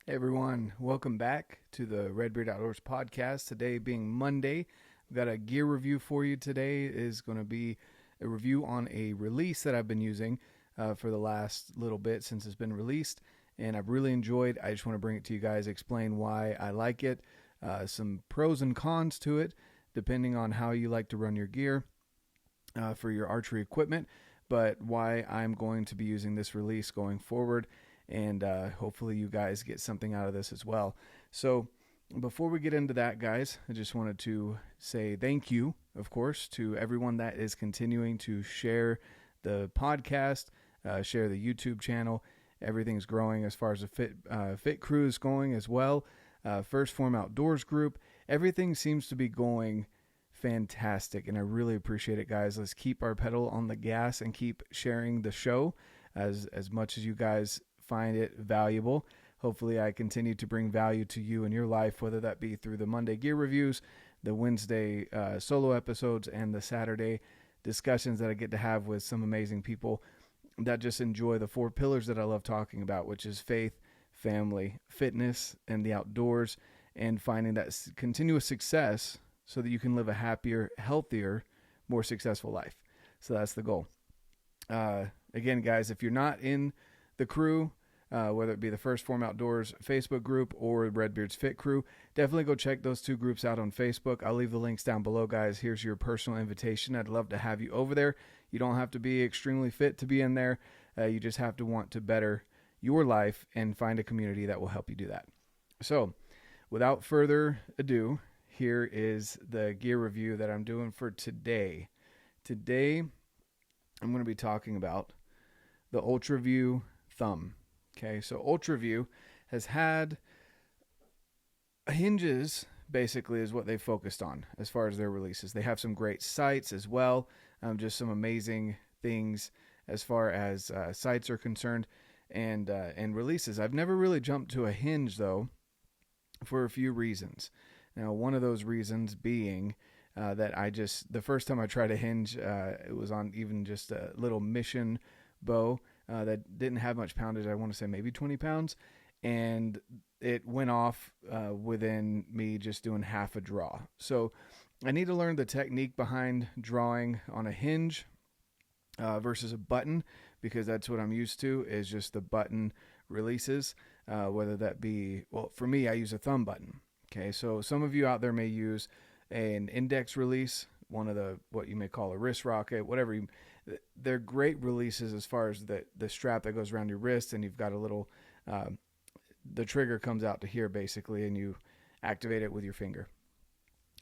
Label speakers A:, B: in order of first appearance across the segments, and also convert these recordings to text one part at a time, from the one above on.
A: Hey everyone, welcome back to the RedBeard Outdoors podcast. Today being Monday, we've got a gear review for you. Today is going to be a review on a release that I've been using for the last little bit since it's been released, and I've really enjoyed. I just want to bring it to you guys, explain why I like it, some pros and cons to it, depending on how you like to run your gear for your archery equipment, but why I'm going to be using this release going forward, and hopefully you guys get something out of this as well. So before we get into that, guys, I just wanted to say thank you, of course, to everyone that is continuing to share the podcast, share the YouTube channel. Everything's growing as far as the fit crew is going as well. First Phorm Outdoors group, everything seems to be going fantastic, and I really appreciate it, guys. Let's keep our pedal on the gas and keep sharing the show as much as you guys find it valuable. Hopefully I continue to bring value to you in your life, whether that be through the Monday gear reviews, the Wednesday solo episodes, and the Saturday discussions that I get to have with some amazing people that just enjoy the four pillars that I love talking about, which is faith, family, fitness, and the outdoors, and finding that continuous success so that you can live a happier, healthier, more successful life. So that's the goal. Again, guys, if you're not in the crew, whether it be the First Phorm Outdoors Facebook group or RedBeard's Fit Crew, definitely go check those two groups out on Facebook. I'll leave the links down below, guys. Here's your personal invitation. I'd love to have you over there. You don't have to be extremely fit to be in there. You just have to want to better your life and find a community that will help you do that. So, without further ado, here is the gear review that I'm doing for today. Today, I'm going to be talking about the Ultraview Thumb. Okay, so Ultraview has had hinges, basically, is what they focused on as far as their releases. They have some great sights as well, just some amazing things as far as sights are concerned and releases. I've never really jumped to a hinge, though, for a few reasons. Now, one of those reasons being that the first time I tried a hinge, it was on even just a little mission bow that didn't have much poundage. I want to say maybe 20 pounds. And it went off within me just doing half a draw. So I need to learn the technique behind drawing on a hinge versus a button, because that's what I'm used to, is just the button releases, whether that be, well, for me, I use a thumb button. Okay, so some of you out there may use an index release, one of what you may call a wrist rocket, whatever. They're great releases as far as the strap that goes around your wrist, and you've got a little, the trigger comes out to here basically, and you activate it with your finger.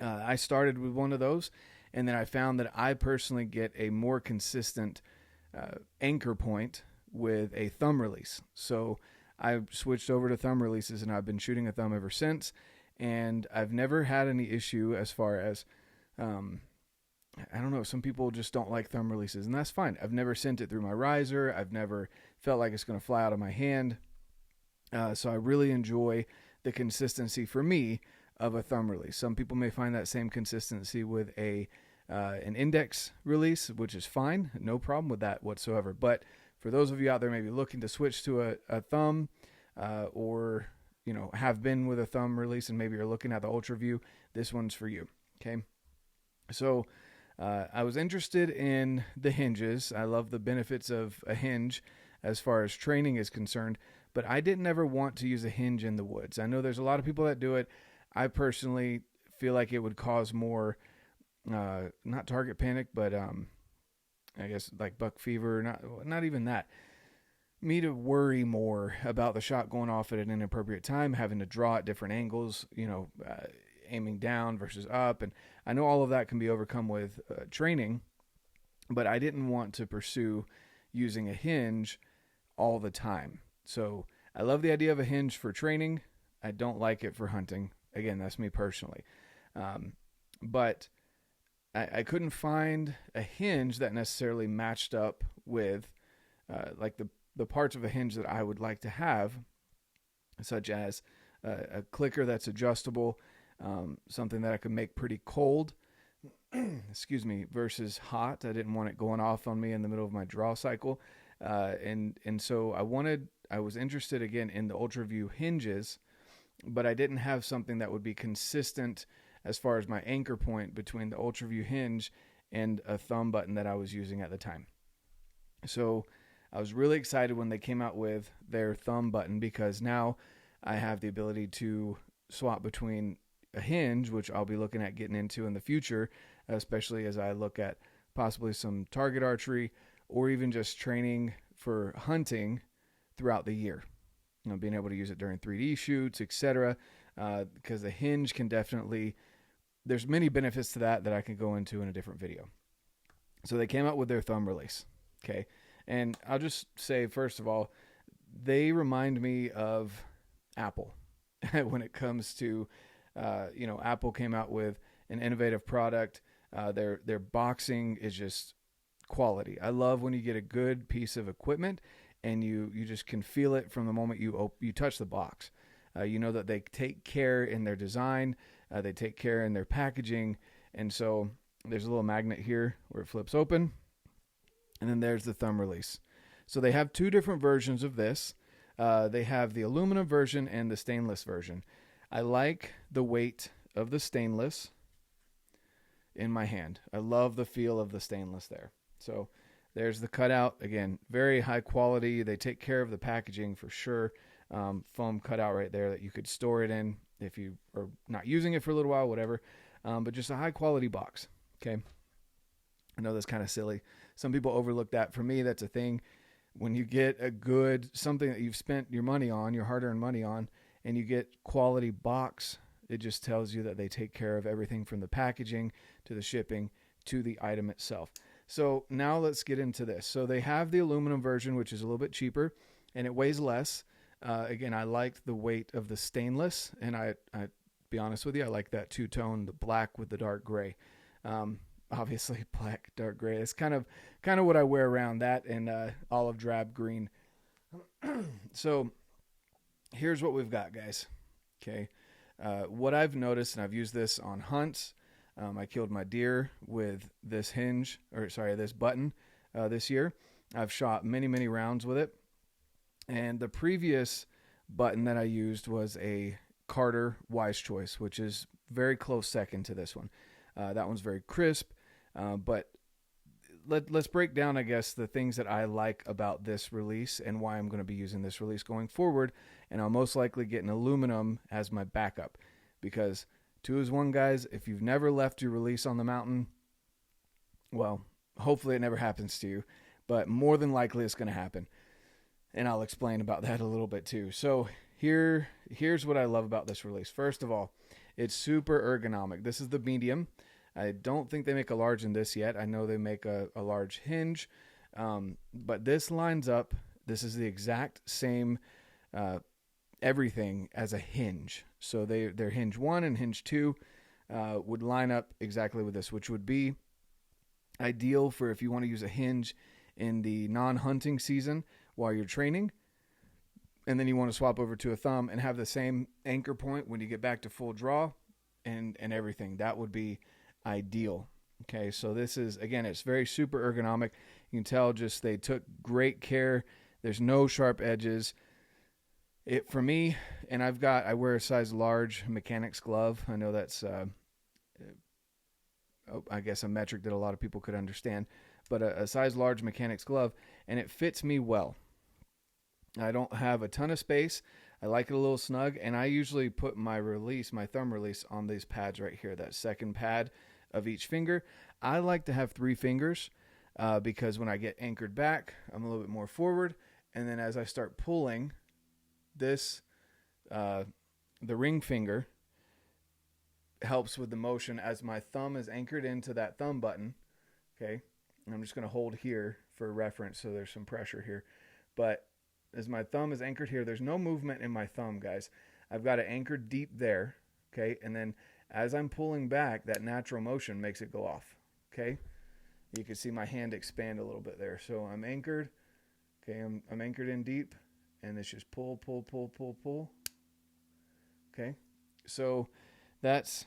A: I started with one of those, and then I found that I personally get a more consistent anchor point with a thumb release. So I switched over to thumb releases, and I've been shooting a thumb ever since. And I've never had any issue as far as, I don't know, some people just don't like thumb releases, and that's fine. I've never sent it through my riser. I've never felt like it's going to fly out of my hand. So I really enjoy the consistency, for me, of a thumb release. Some people may find that same consistency with an index release, which is fine. No problem with that whatsoever. But for those of you out there maybe looking to switch to a thumb or have been with a thumb release and maybe you're looking at the Ultraview, this one's for you. Okay. So I was interested in the hinges. I love the benefits of a hinge as far as training is concerned, but I didn't ever want to use a hinge in the woods. I know there's a lot of people that do it. I personally feel like it would cause more, not target panic, but I guess like buck fever, not even that. Me to worry more about the shot going off at an inappropriate time, having to draw at different angles, aiming down versus up. And I know all of that can be overcome with training, but I didn't want to pursue using a hinge all the time. So I love the idea of a hinge for training. I don't like it for hunting. Again, that's me personally. But I couldn't find a hinge that necessarily matched up with like the parts of a hinge that I would like to have, such as a clicker that's adjustable, something that I could make pretty cold, excuse me, versus hot. I didn't want it going off on me in the middle of my draw cycle. And so I wanted I was interested again in the Ultraview hinges, but I didn't have something that would be consistent as far as my anchor point between the Ultraview hinge and a thumb button that I was using at the time. So I was really excited when they came out with their thumb button, because now I have the ability to swap between a hinge, which I'll be looking at getting into in the future, especially as I look at possibly some target archery or even just training for hunting throughout the year. You know, being able to use it during 3D shoots, etc. Because the hinge can definitely, there's many benefits to that I can go into in a different video. So they came out with their thumb release. Okay. And I'll just say, first of all, they remind me of Apple when it comes to, Apple came out with an innovative product. Their boxing is just quality. I love when you get a good piece of equipment and you just can feel it from the moment you touch the box. You know that they take care in their design, they take care in their packaging, and so there's a little magnet here where it flips open, and then there's the thumb release. So they have two different versions of this. They have the aluminum version and the stainless version. I like the weight of the stainless in my hand. I love the feel of the stainless there. So there's the cutout. Again, very high quality. They take care of the packaging for sure. Foam cutout right there that you could store it in if you are not using it for a little while, whatever. But just a high quality box. Okay. I know that's kind of silly. Some people overlook that. For me, that's a thing. When you get a good, something that you've spent your money on, your hard-earned money on, and you get quality box, it just tells you that they take care of everything from the packaging to the shipping to the item itself. So now let's get into this. So they have the aluminum version, which is a little bit cheaper, and it weighs less. Again, I liked the weight of the stainless, and I be honest with you, I like that two-tone, the black with the dark gray. Obviously, black, dark gray. It's kind of what I wear around, that and olive drab green. So here's what we've got, guys. Okay, what I've noticed, and I've used this on hunts. I killed my deer with this this button this year. I've shot many rounds with it. And the previous button that I used was a Carter Wise Choice, which is very close second to this one. That one's very crisp, but let's break down, I guess, the things that I like about this release and why I'm going to be using this release going forward. And I'll most likely get an aluminum as my backup, because 2 is 1, guys. If you've never left your release on the mountain, well, hopefully it never happens to you, but more than likely it's going to happen. And I'll explain about that a little bit too. So here's what I love about this release. First of all, it's super ergonomic. This is the medium. I don't think they make a large in this yet. I know they make a large hinge, but this lines up. This is the exact same everything as a hinge. So their hinge 1 and hinge 2 would line up exactly with this, which would be ideal for if you want to use a hinge in the non-hunting season while you're training, and then you want to swap over to a thumb and have the same anchor point when you get back to full draw and everything. That would be ideal. Okay, so this is, again, it's very super ergonomic. You can tell just they took great care. There's no sharp edges. For me, and I wear a size large mechanics glove. I know that's I guess a metric that a lot of people could understand, but a size large mechanics glove, and it fits me well. I don't have a ton of space. I like it a little snug, and I usually put my thumb release on these pads right here, that second pad of each finger. I like to have 3 fingers because when I get anchored back, I'm a little bit more forward, and then as I start pulling this, the ring finger helps with the motion as my thumb is anchored into that thumb button. Okay, and I'm just going to hold here for reference, so there's some pressure here, but as my thumb is anchored here, there's no movement in my thumb, guys. I've got it anchored deep there, okay? And then as I'm pulling back, that natural motion makes it go off, okay? You can see my hand expand a little bit there. So I'm anchored, okay? I'm anchored in deep, and it's just pull, okay? So that's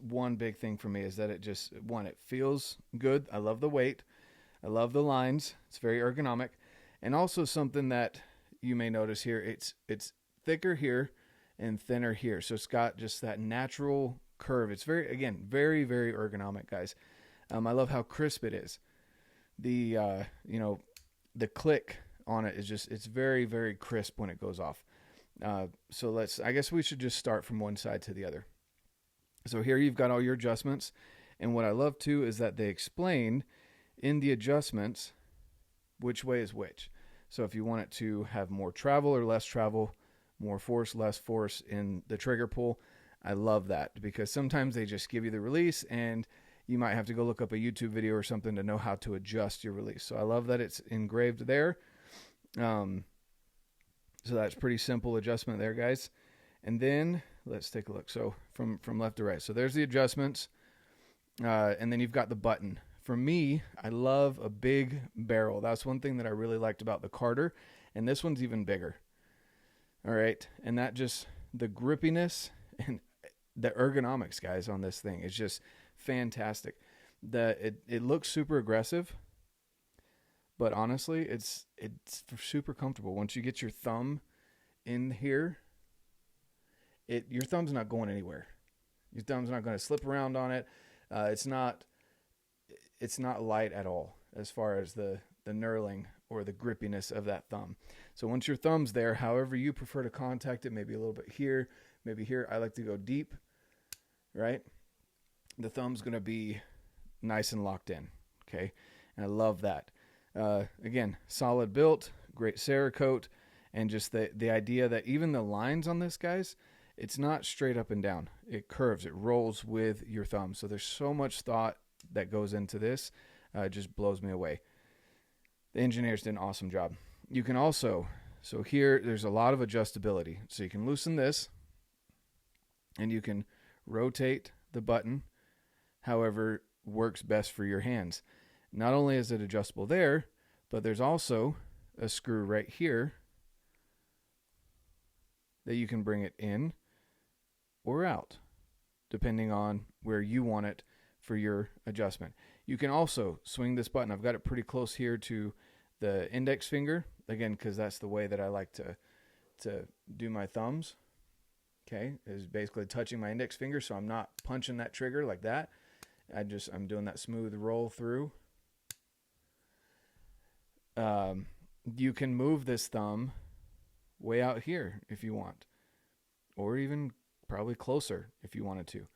A: one big thing for me, is that it feels good. I love the weight. I love the lines. It's very ergonomic. And also something that you may notice here, it's thicker here and thinner here. So it's got just that natural curve. It's very, again, very, very ergonomic, guys. I love how crisp it is. The, the click on it is just, it's very, very crisp when it goes off. So I guess we should just start from one side to the other. So here you've got all your adjustments. And what I love too is that they explain in the adjustments which way is which. So if you want it to have more travel or less travel, more force, less force in the trigger pull, I love that, because sometimes they just give you the release and you might have to go look up a YouTube video or something to know how to adjust your release. So I love that it's engraved there. So that's pretty simple adjustment there, guys. And then let's take a look. So from left to right. So there's the adjustments. And then you've got the button. For me, I love a big barrel. That's one thing that I really liked about the Carter. And this one's even bigger. All right. And that just, the grippiness and the ergonomics, guys, on this thing is just fantastic. It looks super aggressive, but honestly, it's super comfortable. Once you get your thumb in here, your thumb's not going anywhere. Your thumb's not going to slip around on it. It's not light at all as far as the knurling or the grippiness of that thumb. So once your thumb's there, however you prefer to contact it, maybe a little bit here, maybe here. I like to go deep, right? The thumb's going to be nice and locked in, okay? And I love that. Again, solid built, great Cerakote, and just the idea that even the lines on this, guys, it's not straight up and down. It curves. It rolls with your thumb. So there's so much thought that goes into this. It just blows me away. The engineers did an awesome job. You can also, so here there's a lot of adjustability. So you can loosen this, and you can rotate the button however works best for your hands. Not only is it adjustable there, but there's also a screw right here that you can bring it in or out, depending on where you want it for your adjustment. You can also swing this button. I've got it pretty close here to the index finger, again, because that's the way that I like to do my thumbs. Okay, is basically touching my index finger, so I'm not punching that trigger like that. I'm doing that smooth roll through. You can move this thumb way out here if you want, or even probably closer if you wanted to.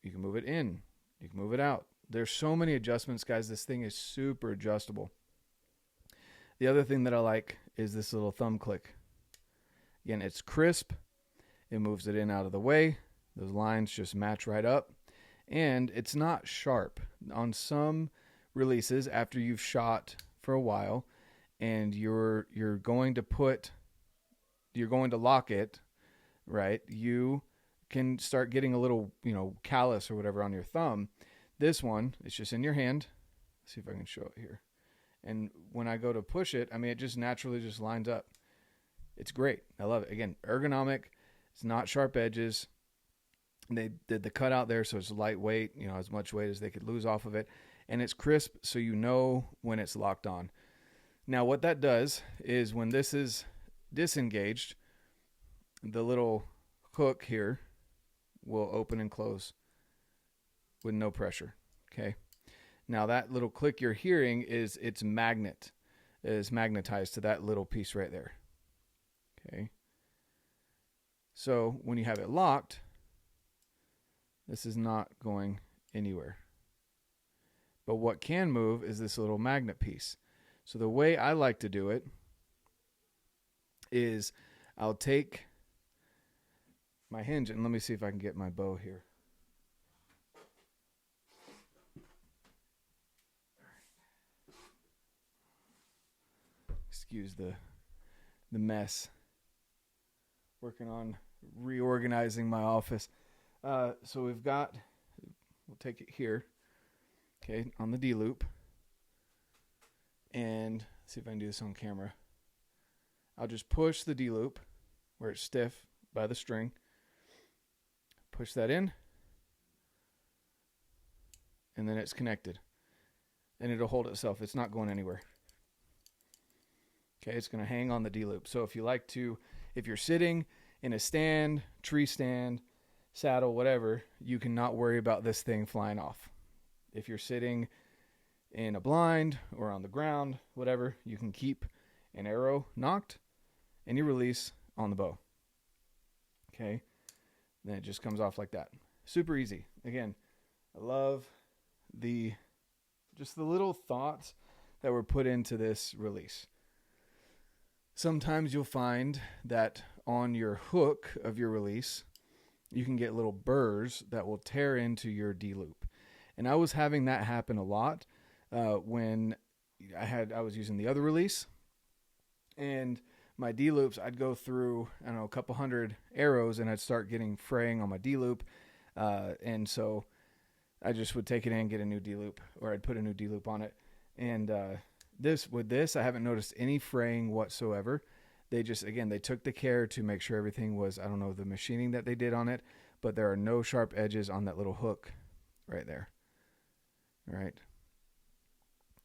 A: You can move it in, you can move it out. There's so many adjustments, guys. This thing is super adjustable. The other thing that I like is this little thumb click. Again, it's crisp. It moves it in out of the way. Those lines just match right up. And it's not sharp. On some releases, after you've shot for a while and you're going to lock it, right? You can start getting a little, callus or whatever on your thumb. This one, it's just in your hand. Let's see if I can show it here. And when I go to push it, it just naturally just lines up. It's great. I love it. Again, ergonomic. It's not sharp edges. They did the cutout there, so it's lightweight, as much weight as they could lose off of it. And it's crisp, so you know when it's locked on. Now, what that does is when this is disengaged, the little hook here will open and close with no pressure, okay? Now, that little click you're hearing is its magnet. It is magnetized to that little piece right there, okay? So when you have it locked, this is not going anywhere. But what can move is this little magnet piece. So the way I like to do it is I'll take my hinge, and let me see if I can get my bow here. Excuse the mess. Working on reorganizing my office. So we'll take it here, okay, on the D loop. And see if I can do this on camera. I'll just push the D loop where it's stiff by the string. Push that in. And then it's connected. And it'll hold itself. It's not going anywhere. Okay, it's going to hang on the D-loop. So if you're sitting in a stand, tree stand, saddle, whatever, you cannot worry about this thing flying off. If you're sitting in a blind or on the ground, whatever, you can keep an arrow knocked and you release on the bow. Okay, then it just comes off like that. Super easy. Again, I love just the little thoughts that were put into this release. Sometimes you'll find that on your hook of your release, you can get little burrs that will tear into your D-loop. And I was having that happen a lot when I was using the other release. And my D-loops, I'd go through, a couple hundred arrows and I'd start getting fraying on my D-loop. And so I just would take it in, get a new D-loop, or I'd put a new D-loop on it. And with this, I haven't noticed any fraying whatsoever. They took the care to make sure everything was, I don't know, the machining that they did on it, but there are no sharp edges on that little hook right there. All right.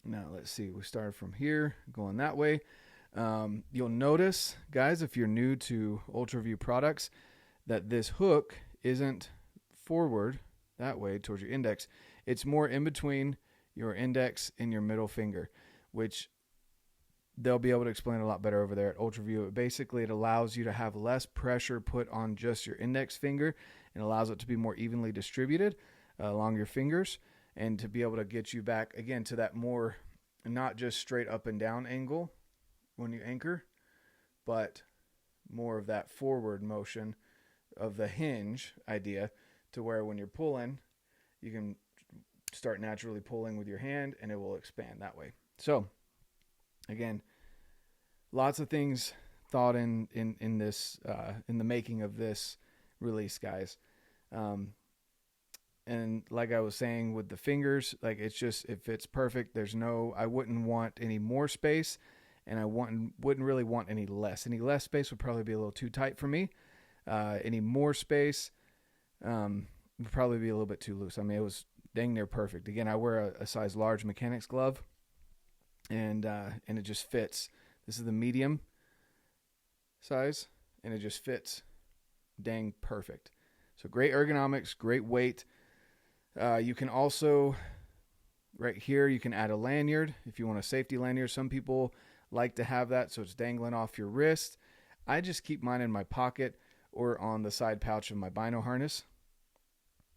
A: Now let's see. We started from here, going that way. You'll notice, guys, if you're new to Ultraview products, that this hook isn't forward that way towards your index. It's more in between your index and your middle finger, which they'll be able to explain a lot better over there at Ultraview. Basically, it allows you to have less pressure put on just your index finger and allows it to be more evenly distributed along your fingers and to be able to get you back, again, to that more not just straight up and down angle when you anchor, but more of that forward motion of the hinge idea to where when you're pulling, you can start naturally pulling with your hand and it will expand that way. So again, lots of things thought in this, in the making of this release, guys. And like I was saying with the fingers, like it fits perfect. I wouldn't want any more space and I wouldn't really want any less. Any less space would probably be a little too tight for me. Any more space would probably be a little bit too loose. I mean, it was dang near perfect. Again, I wear a size large mechanics glove and it just fits. This is the medium size and it just fits dang perfect. So great ergonomics, great weight. You can also, right here, you can add a lanyard if you want a safety lanyard. Some people like to have that so it's dangling off your wrist. I just keep mine in my pocket or on the side pouch of my bino harness.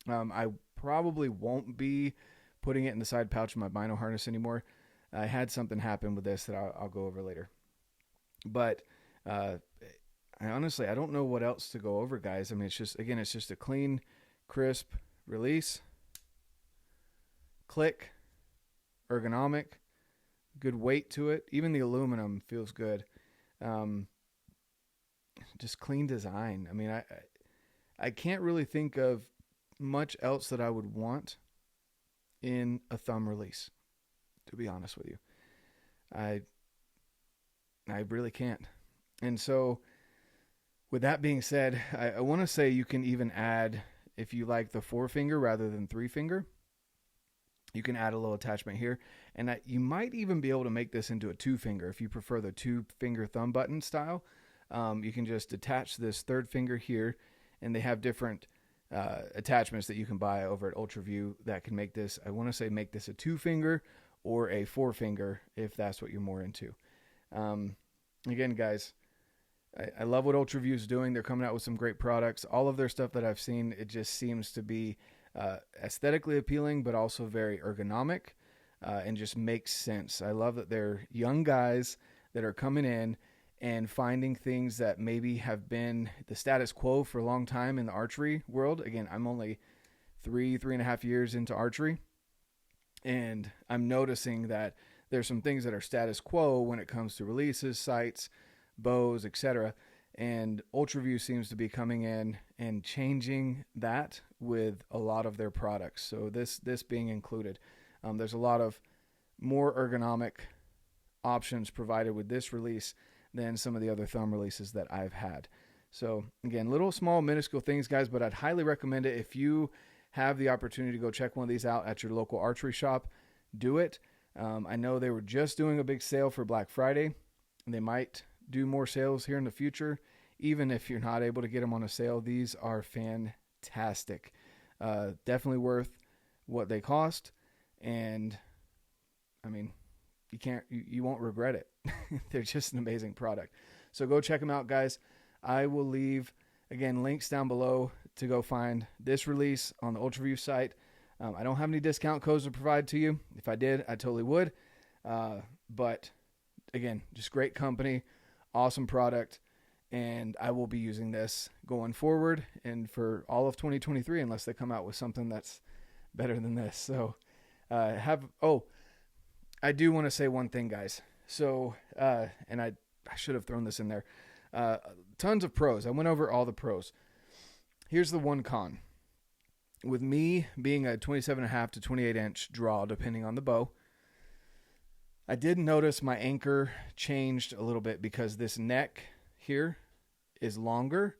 A: I probably won't be putting it in the side pouch of my bino harness anymore. I had something happen with this that I'll go over later. But I don't know what else to go over, guys. I mean, it's just a clean, crisp release. Click, ergonomic, good weight to it. Even the aluminum feels good. Just clean design. I mean, I can't really think of much else that I would want in a thumb release, to be honest with you. I really can't. And so with that being said, I want to say you can even add, if you like the 4-finger rather than 3-finger, you can add a little attachment here. And you might even be able to make this into a 2-finger. If you prefer the 2-finger thumb button style, you can just attach this 3rd finger here. And they have different attachments that you can buy over at Ultraview that can make this, I want to say, make this a 2-finger or a 4-finger if that's what you're more into. Again, guys, I love what Ultraview is doing. They're coming out with some great products. All of their stuff that I've seen, it just seems to be aesthetically appealing, but also very ergonomic and just makes sense. I love that they're young guys that are coming in and finding things that maybe have been the status quo for a long time in the archery world. Again, I'm only 3.5 years into archery, and I'm noticing that there's some things that are status quo when it comes to releases, sights, bows, etc. And Ultraview seems to be coming in and changing that with a lot of their products. So this being included. There's a lot of more ergonomic options provided with this release than some of the other thumb releases that I've had. So again, little small minuscule things, guys, but I'd highly recommend it. If you have the opportunity to go check one of these out at your local archery shop, do it. I know they were just doing a big sale for Black Friday. They might do more sales here in the future. Even if you're not able to get them on a sale, these are fantastic. Definitely worth what they cost. And I mean, you won't regret it. They're just an amazing product. So go check them out, guys. I will leave, again, links down below to go find this release on the Ultraview site. I don't have any discount codes to provide to you. If I did, I totally would. But again, just great company, awesome product. And I will be using this going forward and for all of 2023, unless they come out with something that's better than this. So, I do want to say one thing, guys. So, and I should have thrown this in there. Tons of pros. I went over all the pros. Here's the one con. With me being a 27.5 to 28 inch draw, depending on the bow, I did notice my anchor changed a little bit because this neck here is longer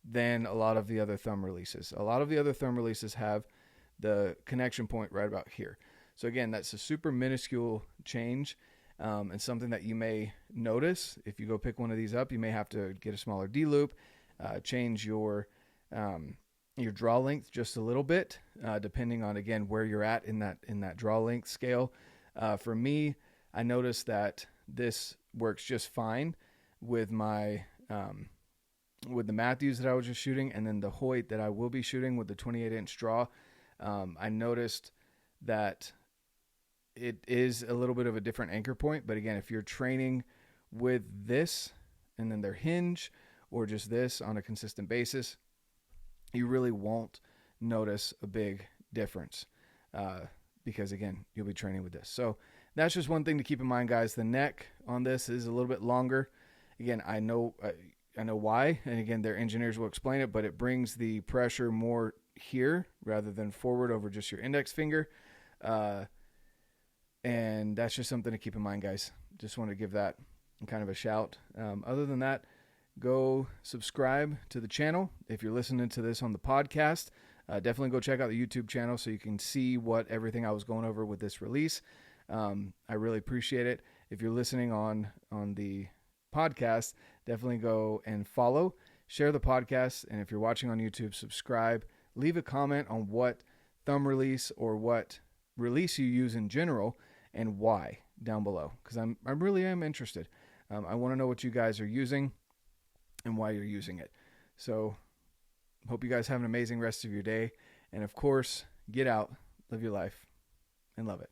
A: than a lot of the other thumb releases. A lot of the other thumb releases have the connection point right about here. So again, that's a super minuscule change, and something that you may notice if you go pick one of these up. You may have to get a smaller D loop, change your draw length just a little bit, depending on, again, where you're at in that draw length scale. For me, I noticed that this works just fine with my with the Matthews that I was just shooting, and then the Hoyt that I will be shooting with the 28 inch draw. I noticed that it is a little bit of a different anchor point, but again, if you're training with this and then their hinge or just this on a consistent basis, you really won't notice a big difference, because again, you'll be training with this. So that's just one thing to keep in mind, guys. The neck on this is a little bit longer. Again, I know why, and again, their engineers will explain it, but it brings the pressure more here rather than forward over just your index finger. And that's just something to keep in mind, guys. Just want to give that kind of a shout. Other than that, go subscribe to the channel. If you're listening to this on the podcast, definitely go check out the YouTube channel so you can see what everything I was going over with this release. I really appreciate it. If you're listening on the podcast, definitely go and follow, share the podcast. And if you're watching on YouTube, subscribe, leave a comment on what thumb release or what release you use in general and why down below, because I really am interested. I want to know what you guys are using and why you're using it. So hope you guys have an amazing rest of your day, and of course, get out, live your life, and love it.